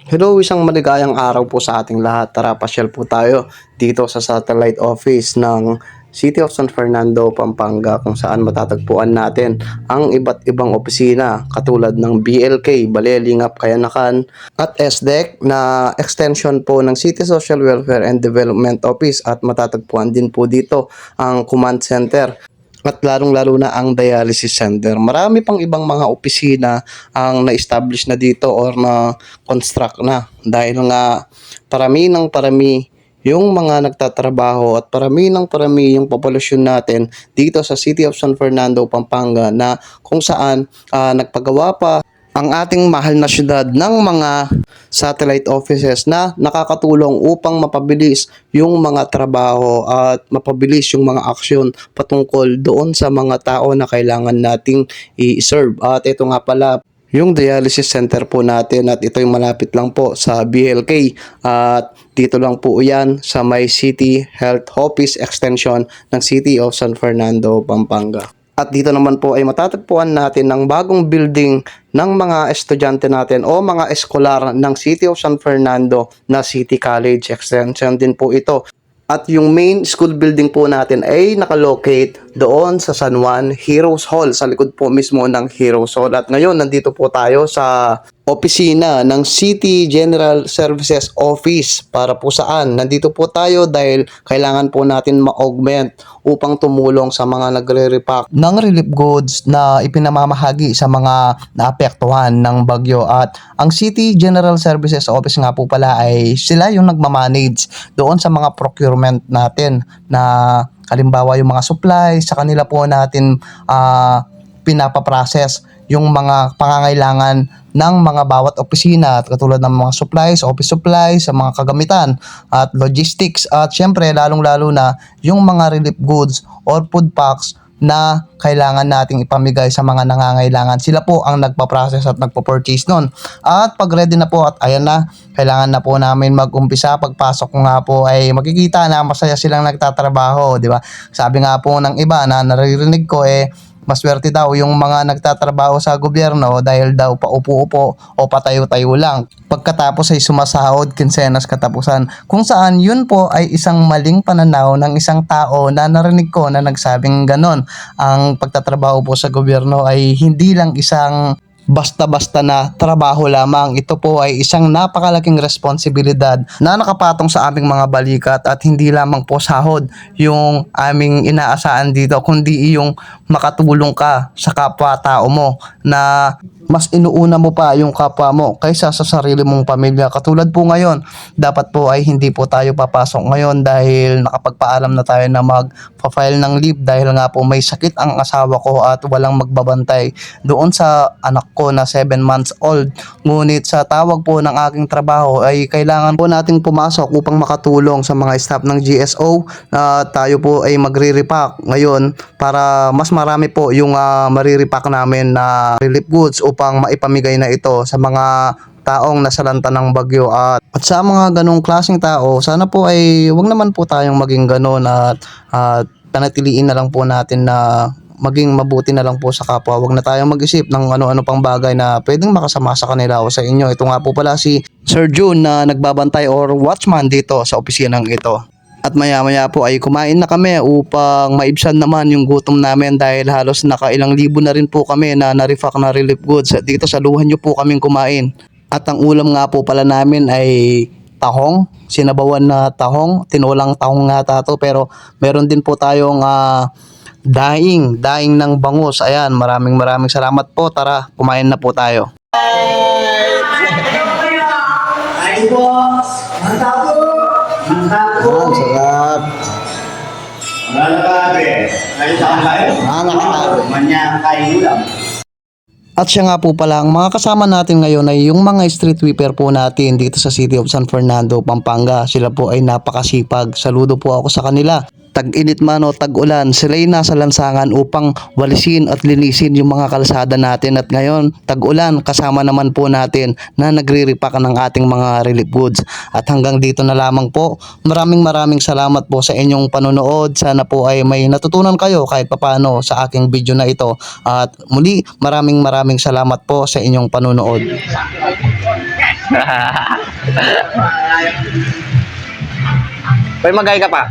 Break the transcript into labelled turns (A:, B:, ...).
A: Hello, isang maligayang araw po sa ating lahat. Tara, pasyal po tayo dito sa satellite office ng City of San Fernando, Pampanga, kung saan matatagpuan natin ang iba't ibang opisina katulad ng BLK, Balelingap, Kayanakan at SDEC na extension po ng City Social Welfare and Development Office, at matatagpuan din po dito ang command center at lalong-lalo na ang dialysis center. Marami pang ibang mga opisina ang na-establish na dito or na-construct na, dahil nga parami ng parami yung mga nagtatrabaho at parami ng parami yung populasyon natin dito sa City of San Fernando, Pampanga, na kung saan nagpagawa pa ang ating mahal na syudad ng mga satellite offices na nakakatulong upang mapabilis yung mga trabaho at mapabilis yung mga aksyon patungkol doon sa mga tao na kailangan nating i-serve. At ito nga pala yung dialysis center po natin, at ito yung malapit lang po sa BLK, at dito lang po yan sa may City Health Office extension ng City of San Fernando, Pampanga. At dito naman po ay matatagpuan natin ng bagong building ng mga estudyante natin o mga eskolar ng City of San Fernando na City College Extension din po ito. At yung main school building po natin ay nakalocate doon sa San Juan Heroes Hall, sa likod po mismo ng Heroes Hall. At ngayon nandito po tayo sa opisina ng City General Services Office, para po saan nandito po tayo dahil kailangan po natin ma-augment upang tumulong sa mga nagre-repack ng relief goods na ipinamamahagi sa mga naapektuhan ng bagyo. At ang City General Services Office nga po pala ay sila yung nagmamanage doon sa mga procurement natin, na halimbawa yung mga supplies, sa kanila po natin pinapaprocess yung mga pangangailangan ng mga bawat opisina, at katulad ng mga supplies, office supplies, sa mga kagamitan at logistics, at syempre lalong-lalo na yung mga relief goods or food packs na kailangan nating ipamigay sa mga nangangailangan. Sila po ang nagpa-process at nagpo-purchase nun. At pag ready na po at ayan na, kailangan na po namin mag-umpisa. Pagpasok ko nga po ay makikita na masaya silang nagtatrabaho, di ba? Sabi nga po ng iba na naririnig ko, maswerte daw yung mga nagtatrabaho sa gobyerno dahil daw paupo-upo o patayo-tayo lang. Pagkatapos ay sumasahod, kinsenas katapusan. Kung saan yun po ay isang maling pananaw ng isang tao na narinig ko na nagsabing ganon. Ang pagtatrabaho po sa gobyerno ay hindi lang isang basta-basta na trabaho lamang. Ito po ay isang napakalaking responsibilidad na nakapatong sa aming mga balikat, at hindi lamang po sahod yung aming inaasahan dito, kundi yung makatulong ka sa kapwa-tao mo, na mas inuuna mo pa yung kapwa mo kaysa sa sarili mong pamilya. Katulad po ngayon, dapat po ay hindi po tayo papasok ngayon dahil nakapagpaalam na tayo na mag-file ng leave, dahil nga po may sakit ang asawa ko at walang magbabantay doon sa anak ko na 7 months old. Ngunit sa tawag po ng aking trabaho ay kailangan po nating pumasok upang makatulong sa mga staff ng GSO, na tayo po ay magre-repack ngayon para mas marami po yung mariripack namin na relief goods upang maipamigay na ito sa mga taong nasalanta ng bagyo. At sa mga ganong klaseng tao, sana po ay wag naman po tayong maging ganon, at panatiliin na lang po natin na maging mabuti na lang po sa kapwa. Wag na tayong mag-isip ng ano-ano pang bagay na pwedeng makasama sa kanila o sa inyo. Ito nga po pala si Sir June na nagbabantay or watchman dito sa opisinang ito. At maya-maya po ay kumain na kami upang maibsan naman yung gutom namin, dahil halos nakailang libo na rin po kami na na-refack na relief goods. At dito sa luhan nyo po kaming kumain. At ang ulam nga po pala namin ay tahong, sinabawan na tahong, tinulang tahong nga tato, pero meron din po tayong daing ng bangus. Ayan, maraming salamat po. Tara, kumain na po tayo.
B: Ay po, ang tapo.
A: Ang sarap.
B: Nalakabe. Ay sa kayo?
A: Nalakabe.
B: Manyang kayo lang.
A: At siya nga po pala, ang mga kasama natin ngayon ay yung mga street sweeper po natin dito sa City of San Fernando, Pampanga. Sila po ay napakasipag. Saludo po ako sa kanila. Tag-init man o tag-ulan, sila'y nasa lansangan upang walisin at linisin yung mga kalsada natin. At ngayon, tag-ulan, kasama naman po natin na nagre-repack ng ating mga relief goods. At hanggang dito na lamang po. Maraming salamat po sa inyong panonood. Sana po ay may natutunan kayo kahit papano sa aking video na ito. At muli, maraming salamat po sa inyong panonood.
C: Pwede magay ka pa.